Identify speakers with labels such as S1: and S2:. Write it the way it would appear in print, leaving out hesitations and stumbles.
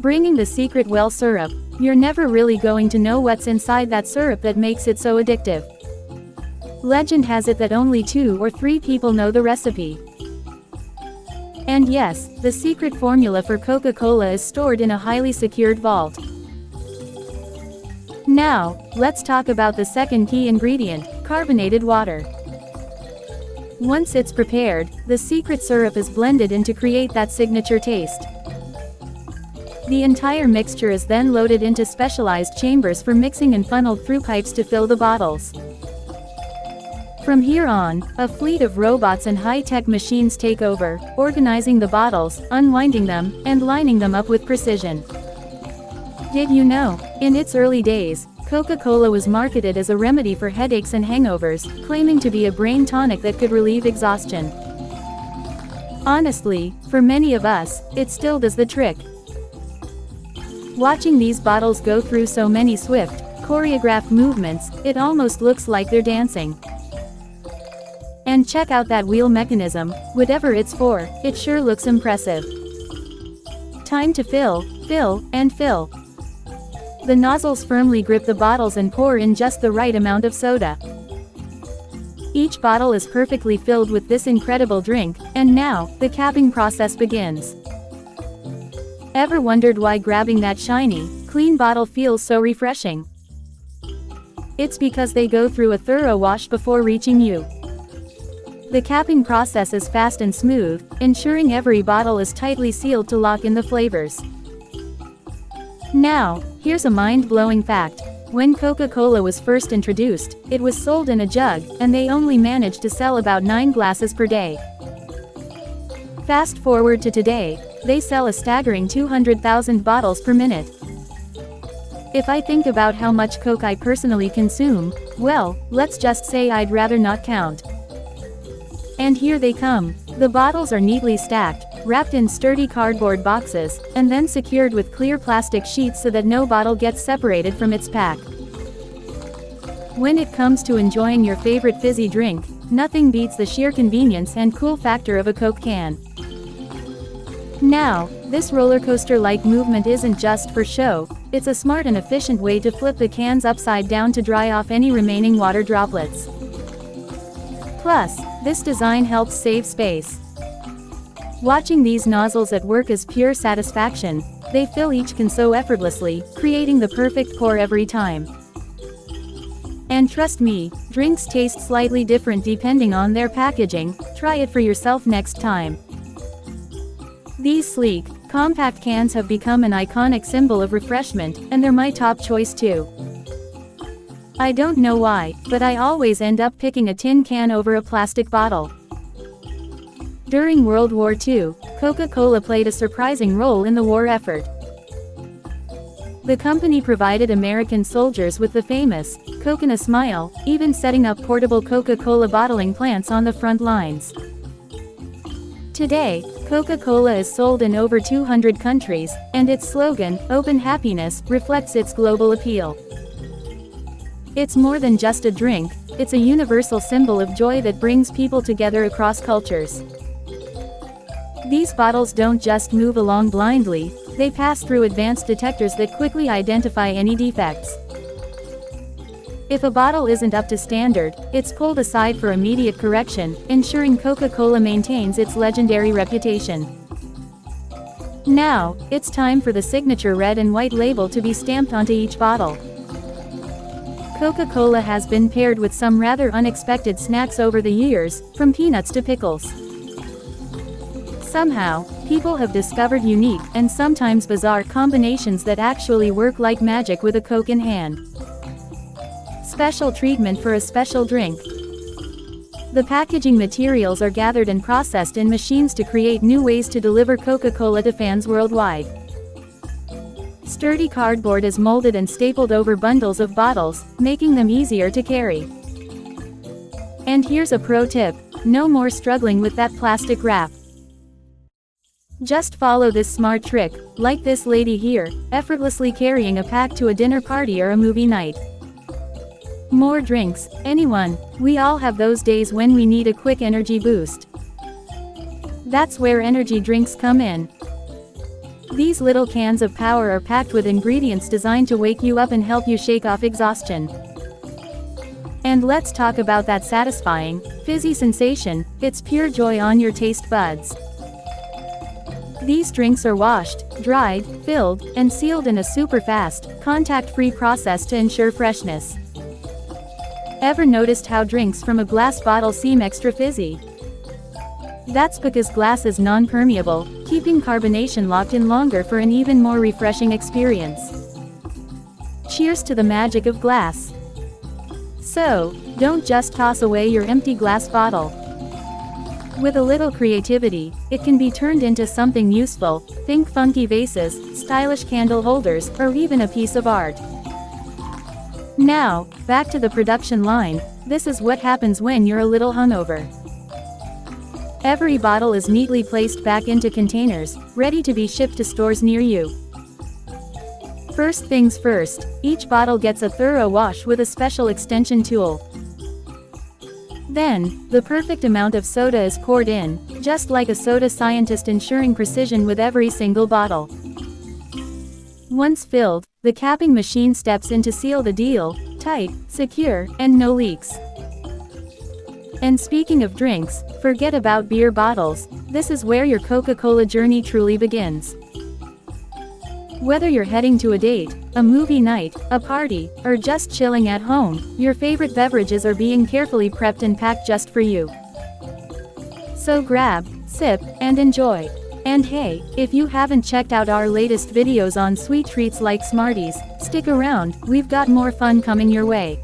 S1: bringing the secret well syrup. You're never really going to know what's inside that syrup that makes it so addictive. Legend has it that only 2 or 3 people know the recipe. And yes, the secret formula for Coca-Cola is stored in a highly secured vault. Now, let's talk about the second key ingredient, carbonated water. Once it's prepared, the secret syrup is blended in to create that signature taste. The entire mixture is then loaded into specialized chambers for mixing and funneled through pipes to fill the bottles. From here on, a fleet of robots and high-tech machines take over, organizing the bottles, unwinding them, and lining them up with precision. Did you know? In its early days, Coca-Cola was marketed as a remedy for headaches and hangovers, claiming to be a brain tonic that could relieve exhaustion. Honestly, for many of us, it still does the trick. Watching these bottles go through so many swift, choreographed movements, it almost looks like they're dancing. And check out that wheel mechanism, whatever it's for, it sure looks impressive. Time to fill, and fill. The nozzles firmly grip the bottles and pour in just the right amount of soda. Each bottle is perfectly filled with this incredible drink, and now, the capping process begins. Ever wondered why grabbing that shiny, clean bottle feels so refreshing? It's because they go through a thorough wash before reaching you. The capping process is fast and smooth, ensuring every bottle is tightly sealed to lock in the flavors. Now, here's a mind-blowing fact. When Coca-Cola was first introduced, it was sold in a jug, and they only managed to sell about 9 glasses per day. Fast forward to today, they sell a staggering 200,000 bottles per minute. If I think about how much Coke I personally consume, well, let's just say I'd rather not count. And here they come. The bottles are neatly stacked, wrapped in sturdy cardboard boxes, and then secured with clear plastic sheets so that no bottle gets separated from its pack. When it comes to enjoying your favorite fizzy drink, nothing beats the sheer convenience and cool factor of a Coke can. Now, this roller coaster-like movement isn't just for show, it's a smart and efficient way to flip the cans upside down to dry off any remaining water droplets. Plus, this design helps save space. Watching these nozzles at work is pure satisfaction. They fill each can so effortlessly, creating the perfect pour every time. And trust me, drinks taste slightly different depending on their packaging. Try it for yourself next time. These sleek, compact cans have become an iconic symbol of refreshment, and they're my top choice too. I don't know why, but I always end up picking a tin can over a plastic bottle. During World War II, Coca-Cola played a surprising role in the war effort. The company provided American soldiers with the famous Coke in a Smile, even setting up portable Coca-Cola bottling plants on the front lines. Today, Coca-Cola is sold in over 200 countries, and its slogan, Open Happiness, reflects its global appeal. It's more than just a drink, it's a universal symbol of joy that brings people together across cultures. These bottles don't just move along blindly, they pass through advanced detectors that quickly identify any defects. If a bottle isn't up to standard, it's pulled aside for immediate correction, ensuring Coca-Cola maintains its legendary reputation. Now, it's time for the signature red and white label to be stamped onto each bottle. Coca-Cola has been paired with some rather unexpected snacks over the years, from peanuts to pickles. Somehow, people have discovered unique, and sometimes bizarre combinations that actually work like magic with a Coke in hand. Special treatment for a special drink. The packaging materials are gathered and processed in machines to create new ways to deliver Coca-Cola to fans worldwide. Sturdy cardboard is molded and stapled over bundles of bottles, making them easier to carry. And here's a pro tip: no more struggling with that plastic wrap. Just follow this smart trick, like this lady here, effortlessly carrying a pack to a dinner party or a movie night. More drinks, anyone? We all have those days when we need a quick energy boost. That's where energy drinks come in. These little cans of power are packed with ingredients designed to wake you up and help you shake off exhaustion. And let's talk about that satisfying, fizzy sensation. It's pure joy on your taste buds. These drinks are washed, dried, filled, and sealed in a super fast, contact-free process to ensure freshness. Ever noticed how drinks from a glass bottle seem extra fizzy? That's because glass is non-permeable, keeping carbonation locked in longer for an even more refreshing experience. Cheers to the magic of glass. So, don't just toss away your empty glass bottle. With a little creativity, it can be turned into something useful. Think funky vases, stylish candle holders, or even a piece of art. Now, back to the production line. This is what happens when you're a little hungover. Every bottle is neatly placed back into containers, ready to be shipped to stores near you. First things first, each bottle gets a thorough wash with a special extension tool. Then, the perfect amount of soda is poured in, just like a soda scientist ensuring precision with every single bottle. Once filled, the capping machine steps in to seal the deal, tight, secure, and no leaks. And speaking of drinks, forget about beer bottles. This is where your Coca-Cola journey truly begins. Whether you're heading to a date, a movie night, a party, or just chilling at home, your favorite beverages are being carefully prepped and packed just for you. So grab, sip, and enjoy. And hey, if you haven't checked out our latest videos on sweet treats like Smarties, stick around, we've got more fun coming your way.